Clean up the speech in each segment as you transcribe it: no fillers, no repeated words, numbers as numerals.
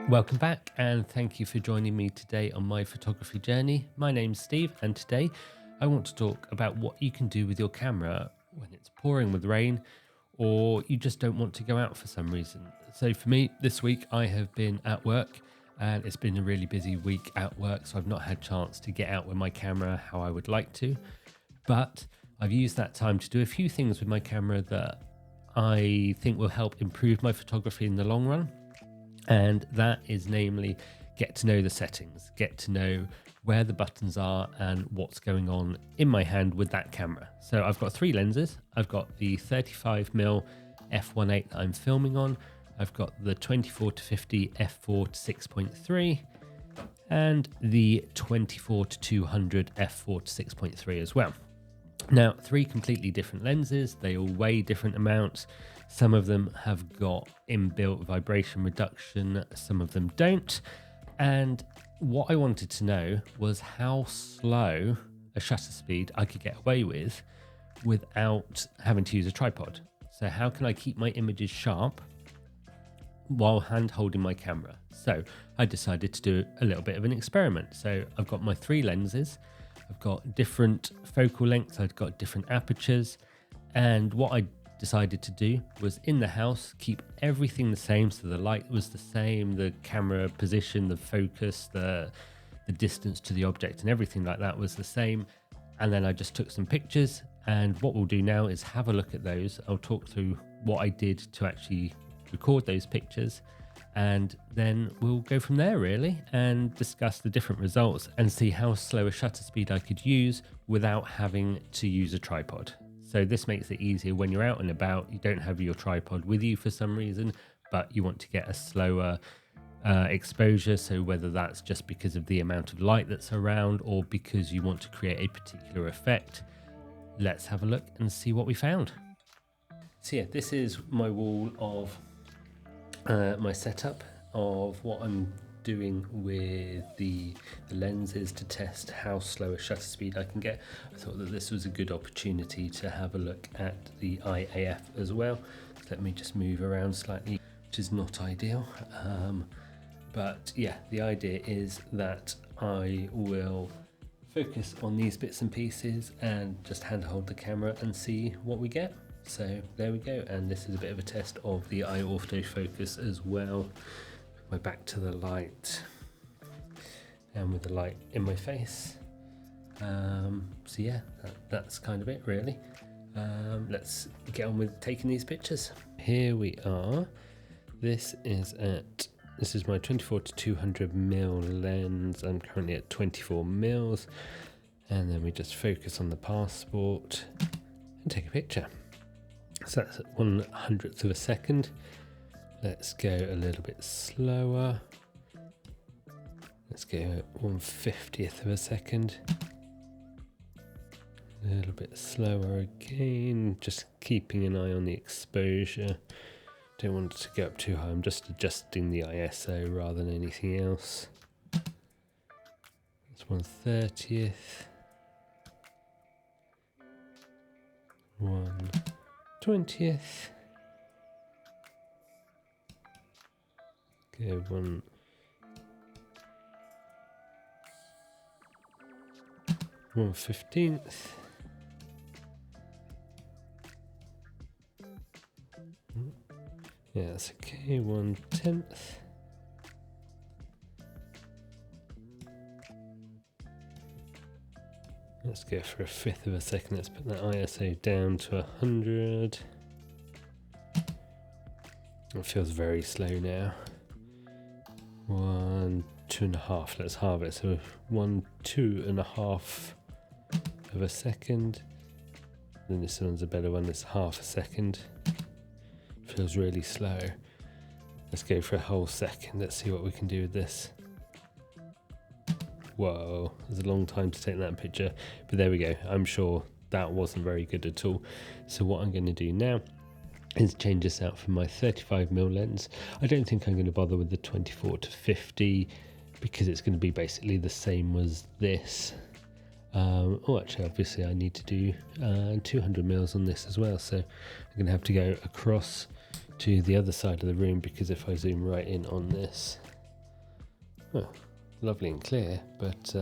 Welcome back and thank you for joining me today on my photography journey. My name's Steve and today I want to talk about what you can do with your camera when it's pouring with rain or you just don't want to go out for some reason. So for me this week I have been at work and it's been a really busy week at work, so I've not had a chance to get out with my camera how I would like to, but I've used that time to do a few things with my camera that I think will help improve my photography in the long run. And that is namely get to know the settings, get to know where the buttons are and what's going on in my hand with that camera. So I've got three lenses. I've got the 35mm f1.8 that I'm filming on. I've got the 24-50 f4 to 6.3 and the 24-200 f4 to 6.3 as well. Now, three completely different lenses. They all weigh different amounts. Some of them have got inbuilt vibration reduction, some of them don't. And what I wanted to know was how slow a shutter speed I could get away with without having to use a tripod. So how can I keep my images sharp while hand holding my camera? So I decided to do a little bit of an experiment. So I've got my three lenses. I've got different focal lengths. I've got different apertures. And what I decided to do was in the house keep everything the same, so the light was the same, the camera position, the focus, the distance to the object and everything like that was the same. And then I just took some pictures, and what we'll do now is have a look at those. I'll talk through what I did to actually record those pictures, and then we'll go from there really and discuss the different results and see how slow a shutter speed I could use without having to use a tripod. So this makes it easier when you're out and about, you don't have your tripod with you for some reason, but you want to get a slower exposure. So whether that's just because of the amount of light that's around or because you want to create a particular effect, let's have a look and see what we found. So yeah, this is my wall of my setup of what I'm doing with the lenses to test how slow a shutter speed I can get. I thought that this was a good opportunity to have a look at the IAF as well. So let me just move around slightly, which is not ideal. But yeah, the idea is that I will focus on these bits and pieces and just hand hold the camera and see what we get. So there we go, and this is a bit of a test of the eye autofocus as well. My back to the light and with the light in my face. So yeah, that's kind of it really. Let's get on with taking these pictures. Here we are. This is my 24-200mm lens. I'm currently at 24 mils, and then we just focus on the passport and take a picture. So that's at 1/100th of a second. Let's go a little bit slower. Let's go at 1/50th of a second. A little bit slower again, just keeping an eye on the exposure. Don't want it to go up too high. I'm just adjusting the ISO rather than anything else. That's 1/30th. 1/20th. Go 1/15th. Yeah, that's okay. 1/10th. Let's go for 1/5 of a second. Let's put that ISO down to 100. It feels very slow now. 1, 2.5. Let's halve it. So 1, 2.5 of a second. Then this one's a better one. It's 1/2 a second. Feels really slow. Let's go for a whole second. Let's see what we can do with this. Whoa, it was a long time to take that picture, but there we go. I'm sure that wasn't very good at all. So what I'm going to do now is change this out for my 35mm lens. I don't think I'm going to bother with the 24-50 because it's going to be basically the same as this. Oh, actually, obviously I need to do 200 mils on this as well, so I'm going to have to go across to the other side of the room, because if I zoom right in on this, oh, lovely and clear, but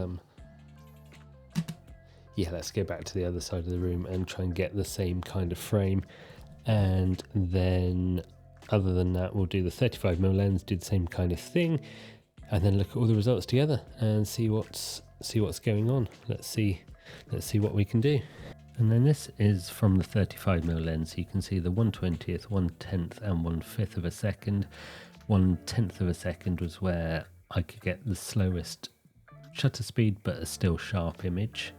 yeah, let's go back to the other side of the room and try and get the same kind of frame. And then other than that, we'll do the 35mm lens, do the same kind of thing, and then look at all the results together and see what's going on. Let's see what we can do. And then this is from the 35mm lens. You can see the 1/20th, 1/10th and 1/5 of a second. 1/10th of a second was where I could get the slowest shutter speed but a still sharp image.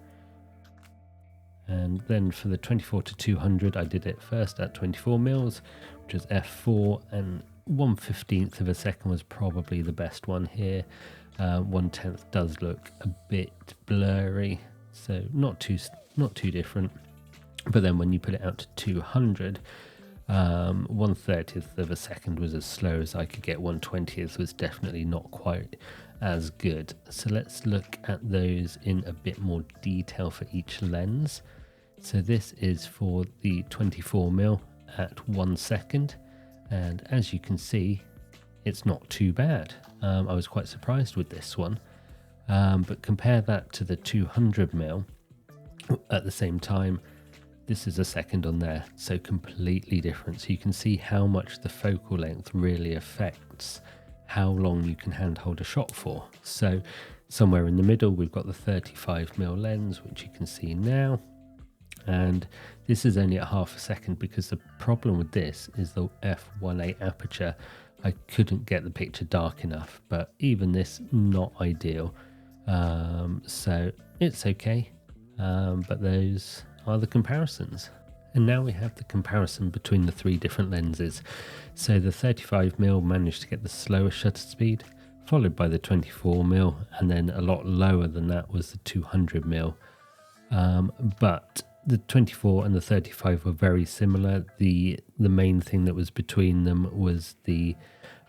And then for the 24-200, I did it first at 24mm, which was f4, and 1/15th of a second was probably the best one here. 1/10th does look a bit blurry, so not too different. But then when you put it out to 200, 1/30th of a second was as slow as I could get. 1/20th was definitely not quite as good. So let's look at those in a bit more detail for each lens. So this is for the 24mm at 1 second, and as you can see, it's not too bad. I was quite surprised with this one, but compare that to the 200mm at the same time. This is a second on there, so completely different. So you can see how much the focal length really affects how long you can handhold a shot for. So somewhere in the middle, we've got the 35mm lens, which you can see now. And this is only at half a second, because the problem with this is the f1.8 aperture. I couldn't get the picture dark enough, but even this, not ideal. So it's okay, but those are the comparisons. And now we have the comparison between the three different lenses. So the 35mm managed to get the slower shutter speed, followed by the 24mm, and then a lot lower than that was the 200mm. But the 24 and the 35 were very similar. The main thing that was between them was the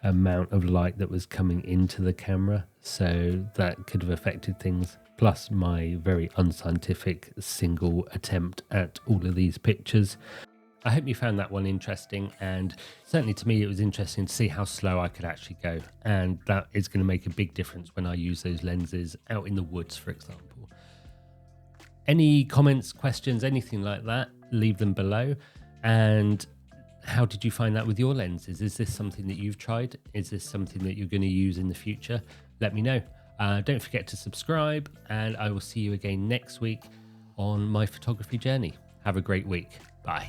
amount of light that was coming into the camera, so that could have affected things, plus my very unscientific single attempt at all of these pictures. I hope you found that one interesting, and certainly to me it was interesting to see how slow I could actually go, and that is going to make a big difference when I use those lenses out in the woods, for example. Any comments, questions, anything like that, leave them below. And how did you find that with your lenses? Is this something that you've tried? Is this something that you're going to use in the future? Let me know. Don't forget to subscribe, and I will see you again next week on my photography journey. Have a great week. Bye.